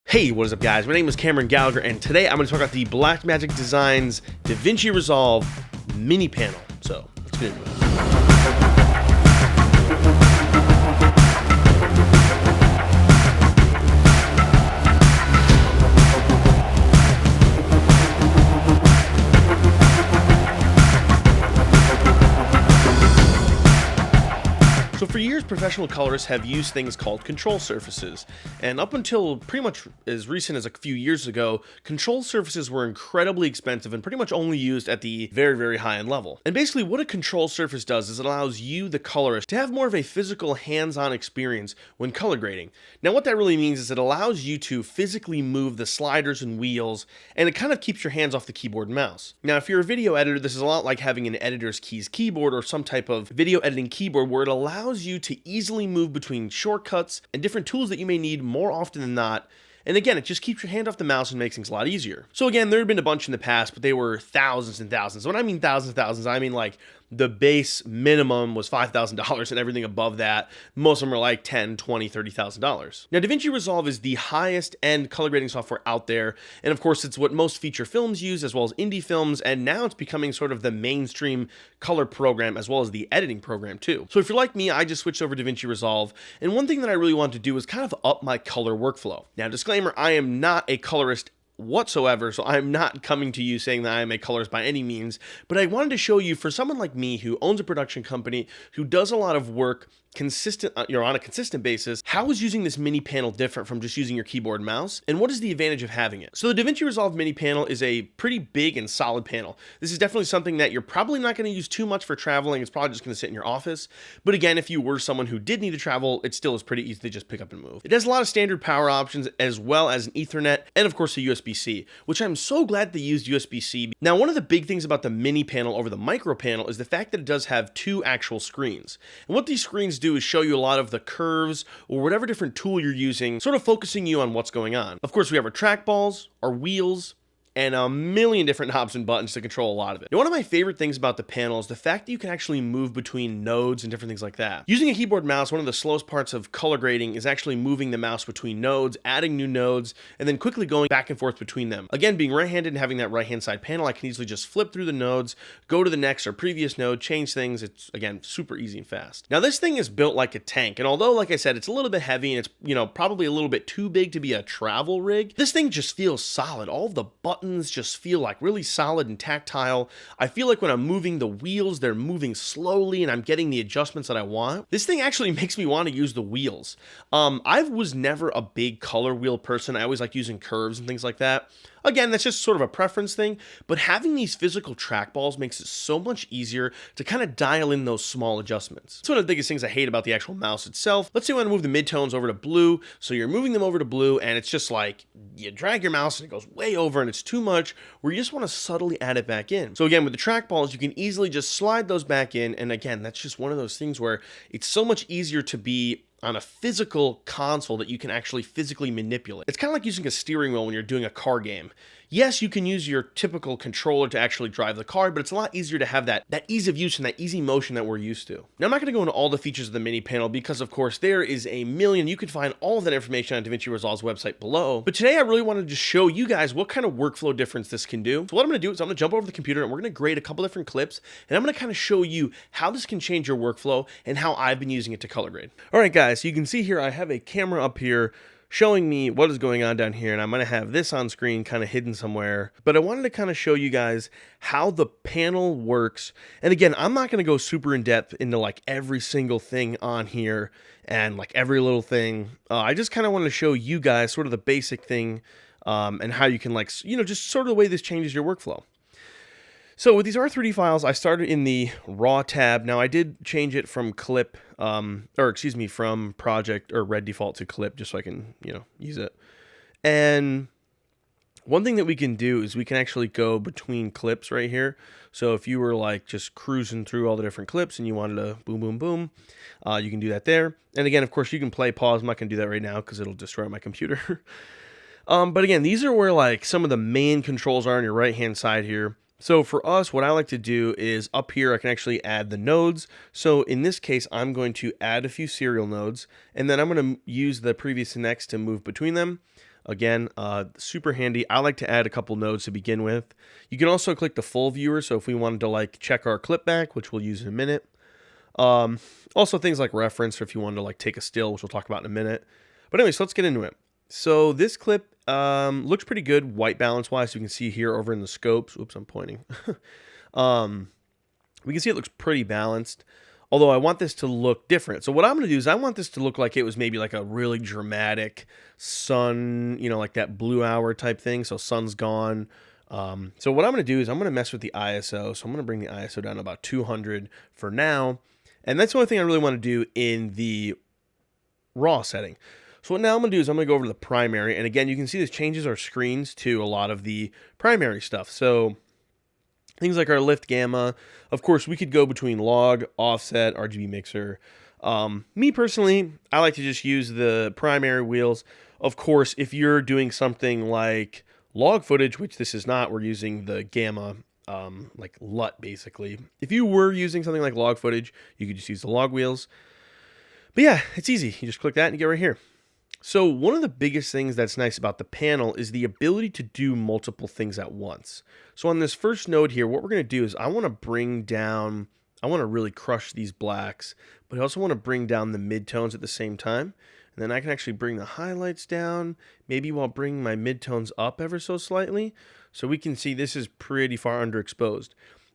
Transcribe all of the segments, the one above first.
Hey, what is up guys? My name is Cameron Gallagher and today I'm going to talk about the Blackmagic Designs Davinci Resolve Mini Panel. So, let's get into it. So for years, professional colorists have used things called control surfaces, and up until pretty much as recent as a few years ago, control surfaces were incredibly expensive and pretty much only used at the very high-end level. And basically what a control surface does is it allows you, the colorist, to have more of a physical hands-on experience when color grading. Now what that really means is it allows you to physically move the sliders and wheels, and it kind of keeps your hands off the keyboard and mouse. Now if you're a video editor, this is a lot like having an editor's keys keyboard or some type of video editing keyboard where it allows you to easily move between shortcuts and different tools that you may need more often than not. And again, it just keeps your hand off the mouse and makes things a lot easier. So again, there have been a bunch in the past, but they were thousands and thousands. When I mean thousands and thousands, I mean like the base minimum was $5,000 and everything above that, most of them are like $10,000, $20,000, $30,000. Now, Davinci Resolve is the highest end color grading software out there. And of course, it's what most feature films use as well as indie films. And now it's becoming sort of the mainstream color program as well as the editing program too. So if you're like me, I just switched over to Davinci Resolve. And one thing that I really wanted to do was kind of up my color workflow. Now, disclaimer, I am not a colorist whatsoever, so I'm not coming to you saying that I am a colorist by any means, but I wanted to show you, for someone like me who owns a production company, who does a lot of work on a consistent basis, how is using this mini panel different from just using your keyboard and mouse, and what is the advantage of having it? So the Davinci Resolve Mini Panel is a pretty big and solid panel. This is definitely something that you're probably not going to use too much for traveling. It's probably just going to sit in your office, but again, if you were someone who did need to travel, it still is pretty easy to just pick up and move. It has a lot of standard power options as well as an Ethernet and of course a USB-C, which I'm so glad they used USB-C. Now, one of the big things about the mini panel over the micro panel is the fact that it does have two actual screens. And what these screens do is show you a lot of the curves or whatever different tool you're using, sort of focusing you on what's going on. Of course, we have our trackballs, our wheels, and a million different knobs and buttons to control a lot of it. Now, one of my favorite things about the panel is the fact that you can actually move between nodes and different things like that. Using a keyboard and mouse, one of the slowest parts of color grading is actually moving the mouse between nodes, adding new nodes, and then quickly going back and forth between them. Again, being right-handed and having that right-hand side panel, I can easily just flip through the nodes, go to the next or previous node, change things. It's, again, super easy and fast. Now, this thing is built like a tank, and although, like I said, it's a little bit heavy and it's, probably a little bit too big to be a travel rig, this thing just feels solid. All of the buttons just feel like really solid and tactile. I feel like when I'm moving the wheels, they're moving slowly and I'm getting the adjustments that I want. This thing actually makes me want to use the wheels. I was never a big color wheel person. I always like using curves and things like that. Again, that's just sort of a preference thing, but having these physical trackballs makes it so much easier to kind of dial in those small adjustments. It's one of the biggest things I hate about the actual mouse itself. Let's say you want to move the midtones over to blue, so you're moving them over to blue, and it's just like, you drag your mouse and it goes way over and it's too much, where you just want to subtly add it back in. So again, with the trackballs, you can easily just slide those back in, and again, that's just one of those things where it's so much easier to be on a physical console that you can actually physically manipulate. It's kind of like using a steering wheel when you're doing a car game. Yes, you can use your typical controller to actually drive the car, but it's a lot easier to have that ease of use and that easy motion that we're used to. Now, I'm not going to go into all the features of the mini panel because, of course, there is a million. You can find all of that information on Davinci Resolve's website below. But today, I really wanted to show you guys what kind of workflow difference this can do. So what I'm going to do is I'm going to jump over to the computer and we're going to grade a couple different clips, and I'm going to kind of show you how this can change your workflow and how I've been using it to color grade. All right, guys, so you can see here I have a camera up here showing me what is going on down here, and I'm going to have this on screen kind of hidden somewhere, but I wanted to kind of show you guys how the panel works. And again, I'm not going to go super in depth into like every single thing on here and like every little thing. I just kind of want to show you guys sort of the basic thing and how you can like, just sort of the way this changes your workflow. So with these R3D files, I started in the raw tab. Now I did change it from clip, from project or red default to clip, just so I can, use it. And one thing that we can do is we can actually go between clips right here. So if you were like just cruising through all the different clips and you wanted to boom, boom, boom, you can do that there. And again, of course, you can play pause. I'm not going to do that right now because it'll destroy my computer. But again, these are where like some of the main controls are on your right-hand side here. So for us, what I like to do is up here, I can actually add the nodes. So in this case, I'm going to add a few serial nodes, and then I'm going to use the previous and next to move between them. Again, super handy. I like to add a couple nodes to begin with. You can also click the full viewer, so if we wanted to like check our clip back, which we'll use in a minute. Also things like reference, or if you wanted to like take a still, which we'll talk about in a minute. But anyway, so let's get into it. So this clip looks pretty good white balance wise. You can see here over in the scopes. Oops, I'm pointing. We can see it looks pretty balanced. Although I want this to look different. So what I'm going to do is I want this to look like it was maybe like a really dramatic sun, you know, like that blue hour type thing. So sun's gone. So what I'm going to do is I'm going to mess with the ISO. So I'm going to bring the ISO down to about 200 for now. And that's the only thing I really want to do in the raw setting. So what now I'm going to do is I'm going to go over to the primary. And again, you can see this changes our screens to a lot of the primary stuff. So things like our lift gamma. Of course, we could go between log, offset, RGB mixer. Me personally, I like to just use the primary wheels. Of course, if you're doing something like log footage, which this is not, we're using the gamma, like LUT basically. If you were using something like log footage, you could just use the log wheels. But yeah, it's easy. You just click that and you get right here. So one of the biggest things that's nice about the panel is the ability to do multiple things at once. So on this first node here, what we're going to do is I want to really crush these blacks, but I also want to bring down the midtones at the same time. And then I can actually bring the highlights down, maybe while bringing my midtones up ever so slightly. So we can see this is pretty far underexposed.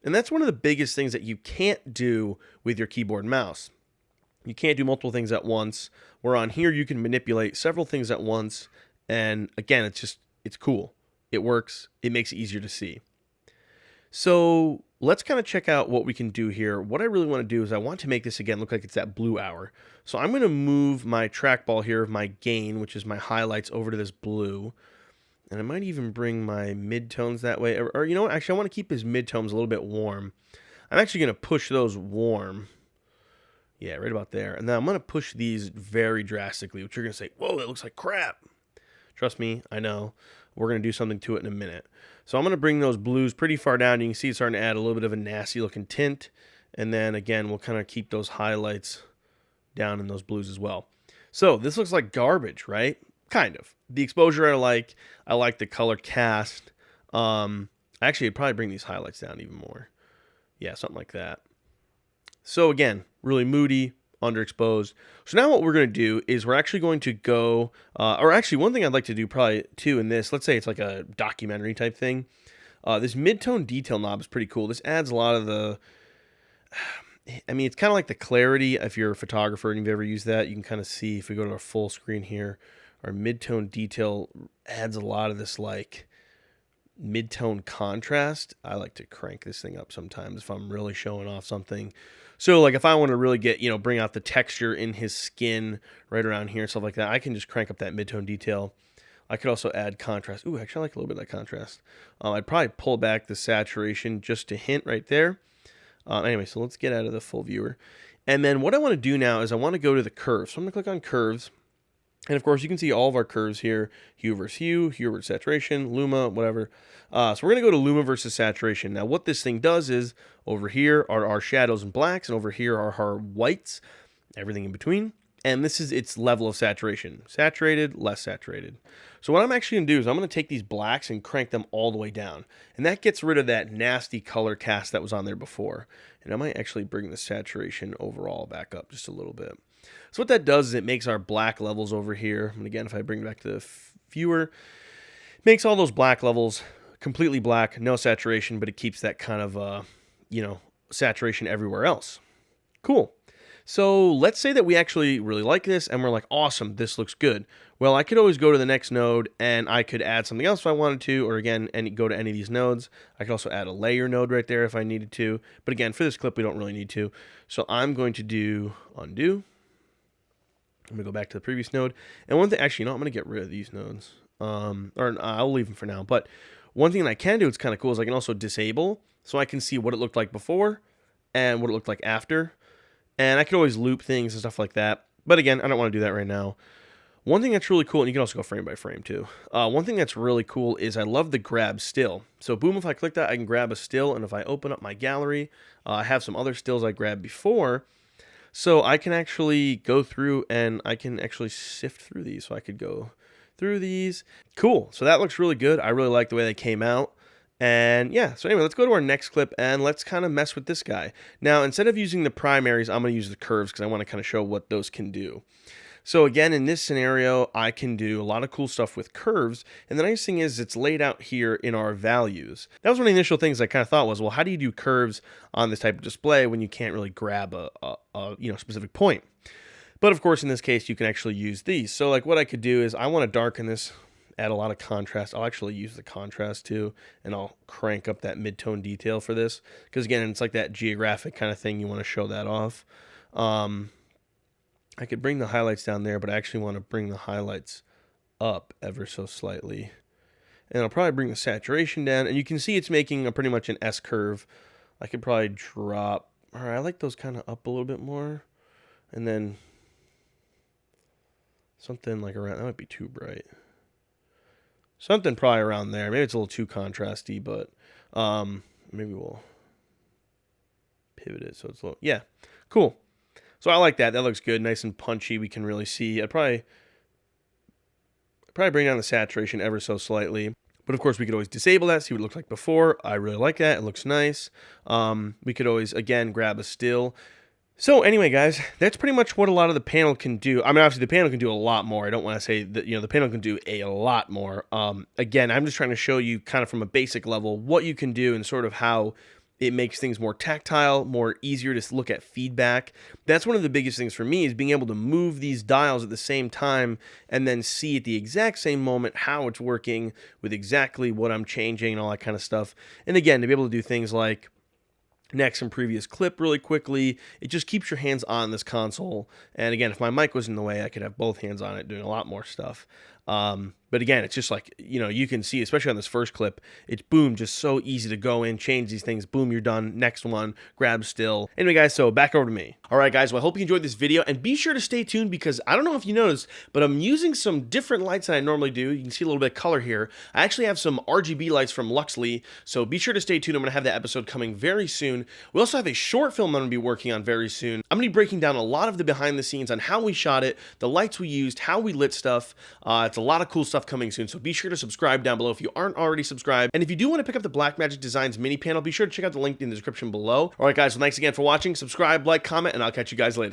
And that's one of the biggest things that you can't do with your keyboard and mouse. You can't do multiple things at once. Where on here, you can manipulate several things at once. And again, it's cool. It works. It makes it easier to see. So let's kind of check out what we can do here. What I really want to do is I want to make this again look like it's that blue hour. So I'm going to move my trackball here of my gain, which is my highlights, over to this blue. And I might even bring my midtones that way. Or you know what? Actually, I want to keep his midtones a little bit warm. I'm actually going to push those warm. Yeah, right about there. And then I'm going to push these very drastically, which you're going to say, whoa, that looks like crap. Trust me, I know. We're going to do something to it in a minute. So I'm going to bring those blues pretty far down. You can see it's starting to add a little bit of a nasty looking tint. And then again, we'll kind of keep those highlights down in those blues as well. So this looks like garbage, right? Kind of. The exposure I like the color cast. Actually, I'd probably bring these highlights down even more. Yeah, something like that. So again, really moody, underexposed. So now what we're going to do is we're actually going to go, or actually one thing I'd like to do probably too in this, let's say it's like a documentary type thing. This mid-tone detail knob is pretty cool. This adds a lot of the, I mean, it's kind of like the clarity. If you're a photographer and you've ever used that, you can kind of see if we go to our full screen here, our mid-tone detail adds a lot of this like mid-tone contrast. I like to crank this thing up sometimes if I'm really showing off something. So like if I want to really get, bring out the texture in his skin right around here and stuff like that, I can just crank up that mid-tone detail. I could also add contrast. Ooh, actually I like a little bit of that contrast. I'd probably pull back the saturation just to hint right there. Anyway, so let's get out of the full viewer. And then what I want to do now is I want to go to the curves. So I'm going to click on curves. And of course, you can see all of our curves here, hue versus hue, hue versus saturation, luma, whatever. So we're going to go to luma versus saturation. Now, what this thing does is over here are our shadows and blacks, and over here are our whites, everything in between. And this is its level of saturation. Saturated, less saturated. So what I'm actually going to do is I'm going to take these blacks and crank them all the way down. And that gets rid of that nasty color cast that was on there before. And I might actually bring the saturation overall back up just a little bit. So what that does is it makes our black levels over here, and again, if I bring it back to the viewer, it makes all those black levels completely black, no saturation, but it keeps that kind of, saturation everywhere else. Cool. So let's say that we actually really like this, and we're like, awesome, this looks good. Well, I could always go to the next node, and I could add something else if I wanted to, or again, go to any of these nodes. I could also add a layer node right there if I needed to. But again, for this clip, we don't really need to. So I'm going to do undo. I'm going to go back to the previous node. And one thing, actually, I'm going to get rid of these nodes. I'll leave them for now. But one thing that I can do, it's kind of cool, is I can also disable. So I can see what it looked like before and what it looked like after. And I could always loop things and stuff like that. But again, I don't want to do that right now. One thing that's really cool, and you can also go frame by frame too. One thing that's really cool is I love the grab still. So boom, if I click that, I can grab a still. And if I open up my gallery, I have some other stills I grabbed before. So I can actually go through and I can actually sift through these. So I could go through these. Cool. So that looks really good. I really like the way they came out. And yeah, so anyway, let's go to our next clip and let's kind of mess with this guy. Now, instead of using the primaries, I'm going to use the curves because I want to kind of show what those can do. So again, in this scenario, I can do a lot of cool stuff with curves. And the nice thing is it's laid out here in our values. That was one of the initial things I kind of thought was, well, how do you do curves on this type of display when you can't really grab a specific point? But of course, in this case, you can actually use these. So like what I could do is I want to darken this, add a lot of contrast. I'll actually use the contrast too, and I'll crank up that mid-tone detail for this. Because again, it's like that geographic kind of thing. You want to show that off. I could bring the highlights down there, but I actually want to bring the highlights up ever so slightly. And I'll probably bring the saturation down. And you can see it's making pretty much an S curve. I could probably drop, all right, I like those kind of up a little bit more. And then something like around, that might be too bright. Something probably around there. Maybe it's a little too contrasty, but maybe we'll pivot it so it's a little, yeah, cool. So I like that. That looks good, nice and punchy. We can really see. I'd probably bring down the saturation ever so slightly. But of course, we could always disable that, see what it looked like before. I really like that. It looks nice. We could always, again, grab a still. So anyway, guys, that's pretty much what a lot of the panel can do. I mean, obviously, the panel can do a lot more. I don't want to say that, the panel can do a lot more. Again, I'm just trying to show you kind of from a basic level what you can do and sort of how it makes things more tactile, more easier to look at feedback. That's one of the biggest things for me is being able to move these dials at the same time and then see at the exact same moment how it's working with exactly what I'm changing and all that kind of stuff. And again, to be able to do things like next and previous clip really quickly, it just keeps your hands on this console. And again, if my mic was in the way, I could have both hands on it doing a lot more stuff. But again, it's just like, you can see, especially on this first clip, it's boom, just so easy to go in, change these things, boom, you're done, next one, grab still. Anyway, guys, so back over to me. All right, guys, well, I hope you enjoyed this video, and be sure to stay tuned because I don't know if you noticed, but I'm using some different lights than I normally do. You can see a little bit of color here. I actually have some RGB lights from Luxley, so be sure to stay tuned. I'm going to have that episode coming very soon. We also have a short film I'm going to be working on very soon. I'm going to be breaking down a lot of the behind the scenes on how we shot it, the lights we used, how we lit stuff. It's a lot of cool stuff coming soon, so be sure to subscribe down below if you aren't already subscribed. And if you do want to pick up the Blackmagic Designs mini panel, be sure to check out the link in the description below. All right, guys, well, thanks again for watching. Subscribe, like, comment, and I'll catch you guys later.